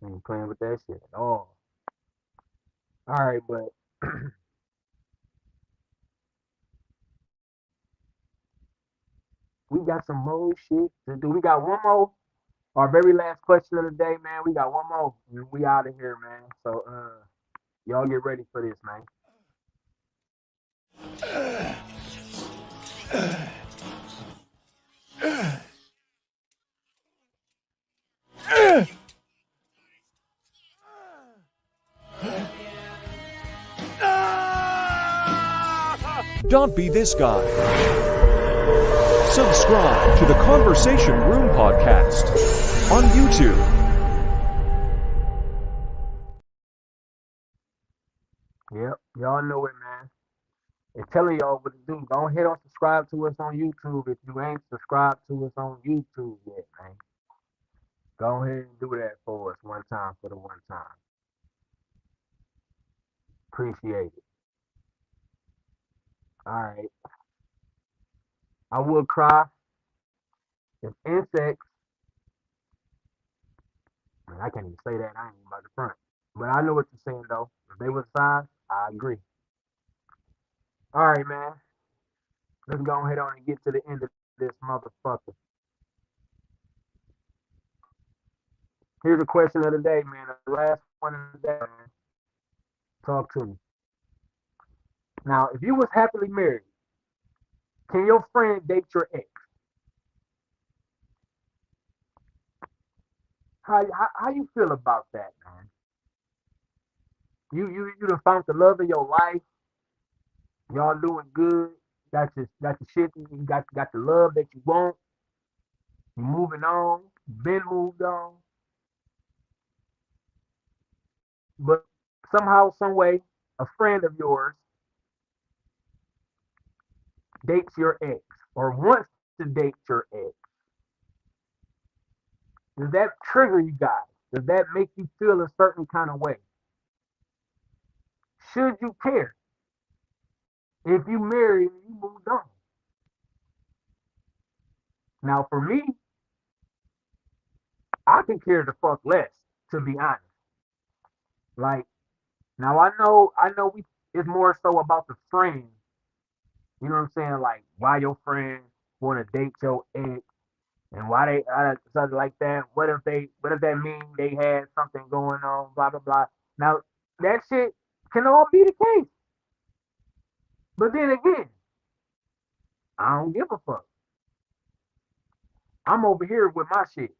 We ain't playing with that shit at all. All right, but we got some more shit to do. We got one more. Our very last question of the day, man. We got one more. And we out of here, man. So y'all get ready for this, man. Don't be this guy. Subscribe to the Conversation Room podcast on YouTube. Yep, y'all know it, man. And telling y'all what to do. Go ahead and subscribe to us on YouTube if you ain't subscribed to us on YouTube yet, man. Go ahead and do that for us one time for the one time. Appreciate it. All right. I will cry if insects I can't even say that. I ain't even about the front. But I know what you're saying though. If they was size, I agree. All right, man. Let's go ahead on and get to the end of this motherfucker. Here's a question of the day, man. The last one of the day, man. Talk to me. Now, if you was happily married, can your friend date your ex? How you feel about that, man? You done found the love of your life. Y'all doing good. Got your shit. You got the love that you want. You moving on. Been moved on. But somehow, some way, a friend of yours dates your ex or wants to date your ex. Does that trigger you guys? Does that make you feel a certain kind of way? Should you care if you married and you moved on? Now, for me, I can care the fuck less, to be honest. Like, now I know it's more so about the friend. You know what I'm saying? Like, why your friend want to date your ex and why they something like that. What if that mean they had something going on? Blah blah blah. Now that shit can all be the case, but then again, I don't give a fuck. I'm over here with my shit,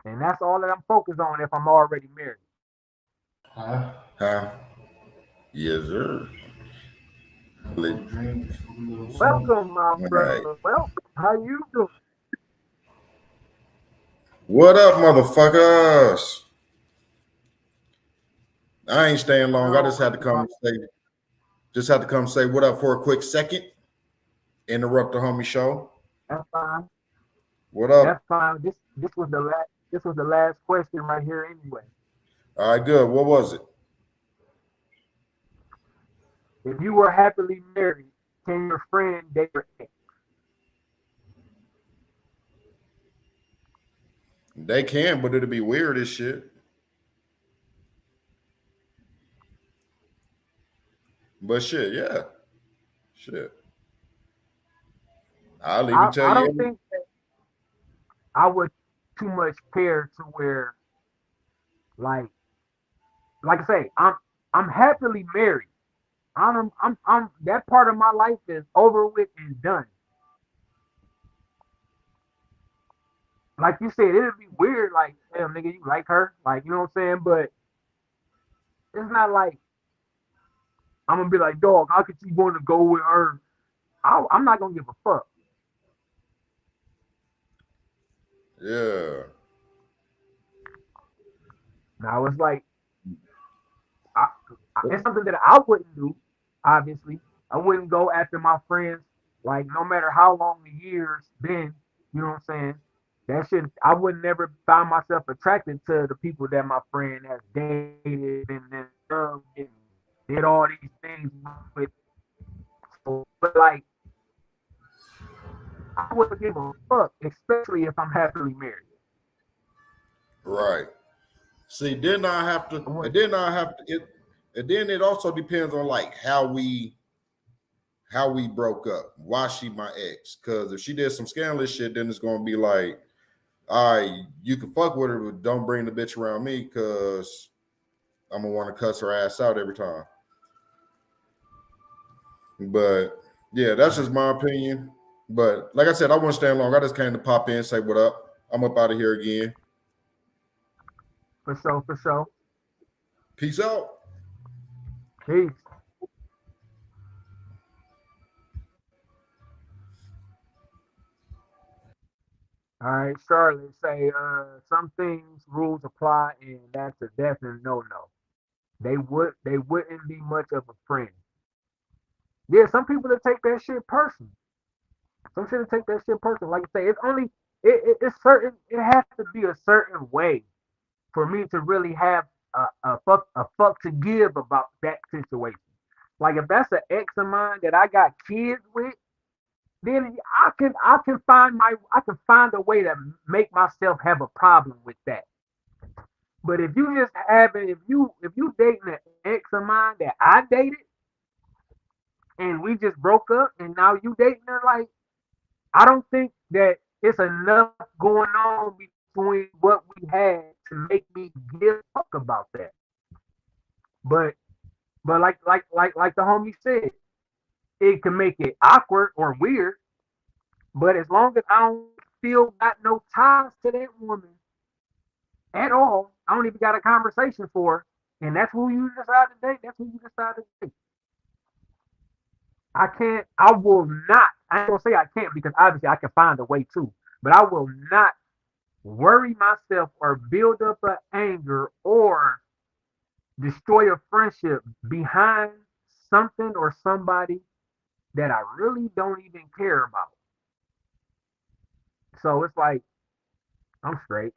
and that's all that I'm focused on. If I'm already married. Huh? Yes, sir. Welcome, my All right. brother. Well, how you doing? What up, motherfuckers? I ain't staying long. I just had to come say what up for a quick second. Interrupt the homie show. That's fine. What up? That's fine. This was the last. This was the last question right here, anyway. All right, good. What was it? If you were happily married, can your friend date your ex? They can, but it'll be weird as shit. But shit, yeah. Shit. I'll even tell I don't you. think that I would too much care to where like like I say, I'm happily married. I'm that part of my life is over with and done. Like you said, it'd be weird, like, damn nigga, you like her? Like, you know what I'm saying? But it's not like I'm gonna be like, dog, how could you want to go with her? I'm not gonna give a fuck. Yeah. Now it's like I, it's something that I wouldn't do. Obviously, I wouldn't go after my friends. Like no matter how long the years been, you know what I'm saying. That shit, I would never find myself attracted to the people that my friend has dated and loved and did all these things with. So, but like, I wouldn't give a fuck, especially if I'm happily married. Right. See, then I have to, I and wouldn't. then I have to, and then it also depends on like how we broke up. Why she my ex? Because if she did some scandalous shit, then it's gonna be like, all right, you can fuck with her, but don't bring the bitch around me because I'm gonna want to cuss her ass out every time. But yeah, that's just Right. my opinion. But like I said, I won't stand long. I just came to pop in, say what up. I'm up out of here again. For sure, for sure. Peace out. Peace. All right, Charlotte say some things rules apply and that's a definite no no. They wouldn't be much of a friend. Yeah, some people that take that shit personal. Some shit that take that shit personal. Like I say, it's only it's certain. It has to be a certain way for me to really have a fuck to give about that situation. Like if that's an ex of mine that I got kids with, then I can find a way to make myself have a problem with that. But if you just having, if you dating an ex of mine that I dated and we just broke up and now you dating her, like I don't think that it's enough going on between what we had to make me give a fuck about that. But like the homie said, it can make it awkward or weird. But as long as I don't feel got no ties to that woman at all, I don't even got a conversation for her, and that's who you decide to date. That's who you decide to date. I can't. I will not. I ain't gonna say I can't because obviously I can find a way too. But I will not worry myself or build up an anger or destroy a friendship behind something or somebody that I really don't even care about. So it's like I'm straight.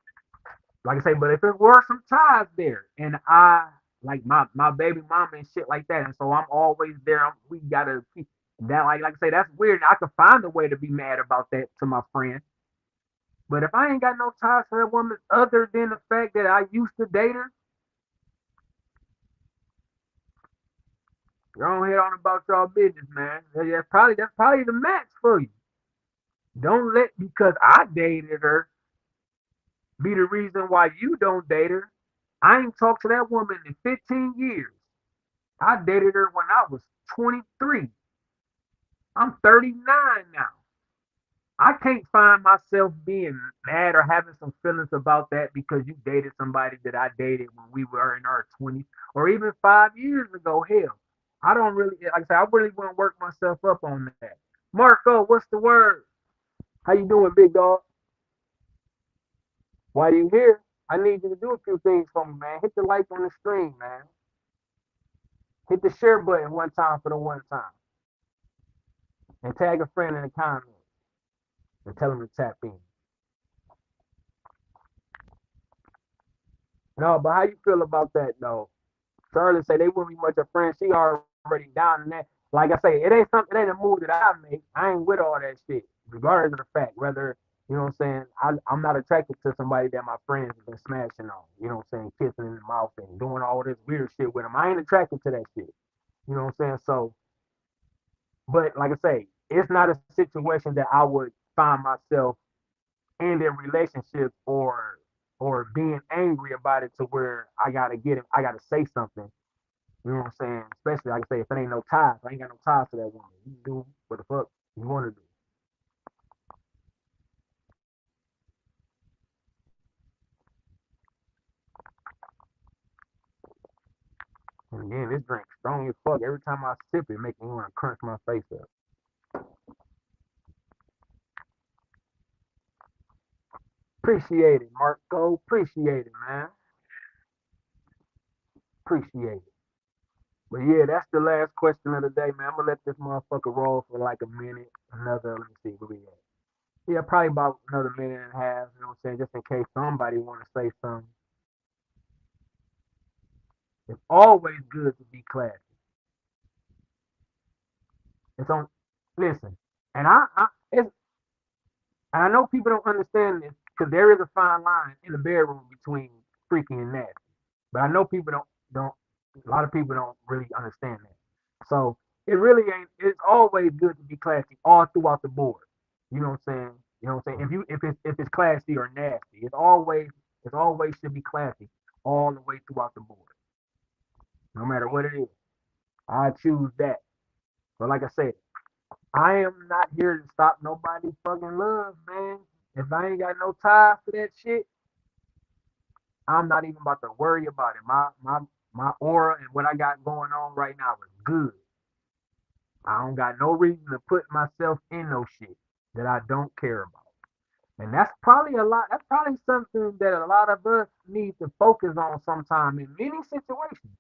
Like I say, but if it were some ties there and I like my baby mama and shit like that, and so I'm always there. We gotta keep that like I say, that's weird. I could find a way to be mad about that to my friend. But if I ain't got no ties to that woman other than the fact that I used to date her, y'all head on about y'all business, man. That's probably the match for you. Don't let because I dated her be the reason why you don't date her. I ain't talked to that woman in 15 years. I dated her when I was 23. I'm 39 now. I can't find myself being mad or having some feelings about that because you dated somebody that I dated when we were in our 20s or even 5 years ago. Hell, I don't really, like I said, I really want to work myself up on that. Marco, what's the word? How you doing, big dog? Why you here? I need you to do a few things for me, man. Hit the like on the stream, man. Hit the share button one time for the one time. And tag a friend in the comments and tell them to tap in. No, but how you feel about that though? Charlotte say they wouldn't be much of friends. She already down in that. Like I say, it ain't a move that I make. I ain't with all that shit. Regardless of the fact, whether you know what I'm saying, I'm not attracted to somebody that my friends have been smashing on. You know what I'm saying, kissing in the mouth and doing all this weird shit with them. I ain't attracted to that shit. You know what I'm saying? So, but like I say, it's not a situation that I would find myself end in relationships or being angry about it to where I gotta get it, I gotta say something. You know what I'm saying? Especially like I say, if it ain't no ties, I ain't got no ties to that woman. You do what the fuck you want to do. And again, this drink strong as fuck. Every time I sip it, make me want to crunch my face up. Appreciate it, Marco. Appreciate it, man. Appreciate it. But yeah, that's the last question of the day, man. I'm gonna let this motherfucker roll for like a minute. Another, let me see where we at. Yeah, probably about another minute and a half. You know what I'm saying? Just in case somebody want to say something. It's always good to be classy. It's on. Listen, and it's, and I know people don't understand this because there is a fine line in the bedroom between freaky and nasty. But I know people don't. A lot of people don't really understand that. So it really ain't. It's always good to be classy all throughout the board. You know what I'm saying? You know what I'm saying? If it's classy or nasty, it's always should be classy all the way throughout the board, no matter what it is. I choose that. But like I said, I am not here to stop nobody's fucking love, man. If I ain't got no ties for that shit, I'm not even about to worry about it. My aura and what I got going on right now is good. I don't got no reason to put myself in no shit that I don't care about. And that's probably a lot. That's probably something that a lot of us need to focus on sometime in many situations.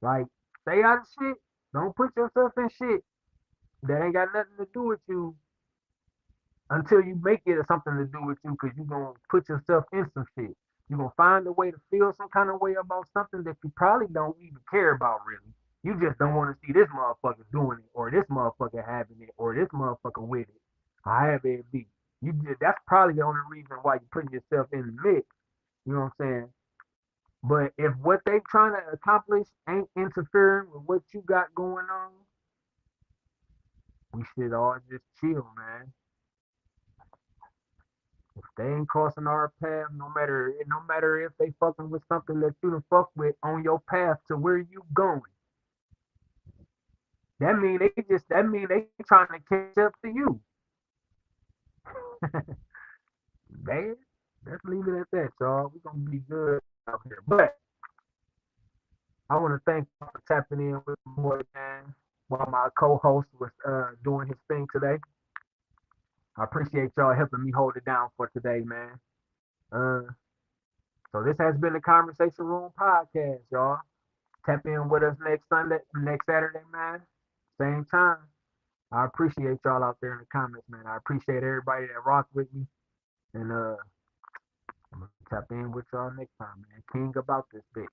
Like, stay out of shit. Don't put yourself in shit that ain't got nothing to do with you until you make it something to do with you because you're going to put yourself in some shit. You're going to find a way to feel some kind of way about something that you probably don't even care about, really. You just don't want to see this motherfucker doing it or this motherfucker having it or this motherfucker with it. However it be. That's probably the only reason why you're putting yourself in the mix You know what I'm saying? But if what they trying to accomplish ain't interfering with what you got going on, we should all just chill, man. If they ain't crossing our path, no matter if they fucking with something that you done fuck with on your path to where you going, that mean they trying to catch up to you. Man, let's leave it at that, y'all. We're gonna be good out here. But I want to thank you for tapping in with the boy, man, while my co-host was doing his thing today. I appreciate y'all helping me hold it down for today, man. So this has been the Conversation Room podcast, y'all. Tap in with us next Saturday, man. Same time. I appreciate y'all out there in the comments, man. I appreciate everybody that rocked with me. And I'm gonna tap in with y'all next time, man. King about this bitch.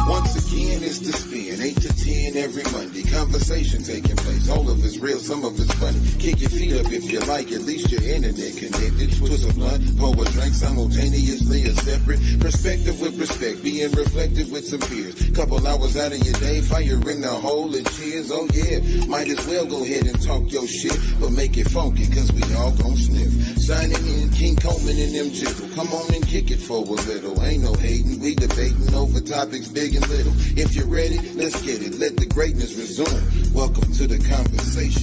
Once again, it's the spin, 8 to 10 every Monday. Conversation taking place. All of it's real, some of it's funny. Kick your feet up if you like, at least you're internet connected. Twist a blunt, pour a drink simultaneously, a separate perspective with respect. Being reflective with some peers. Couple hours out of your day, fire in the hole and cheers. Oh yeah, might as well go ahead and talk your shit, but make it funky, cause we all gon' sniff. Signing in, King Coleman and them jiggle. Come on and kick it for a little. Ain't no hating, we debating over topics big and little. If you're ready, let's get it. Let the greatness resume. Welcome to the conversation.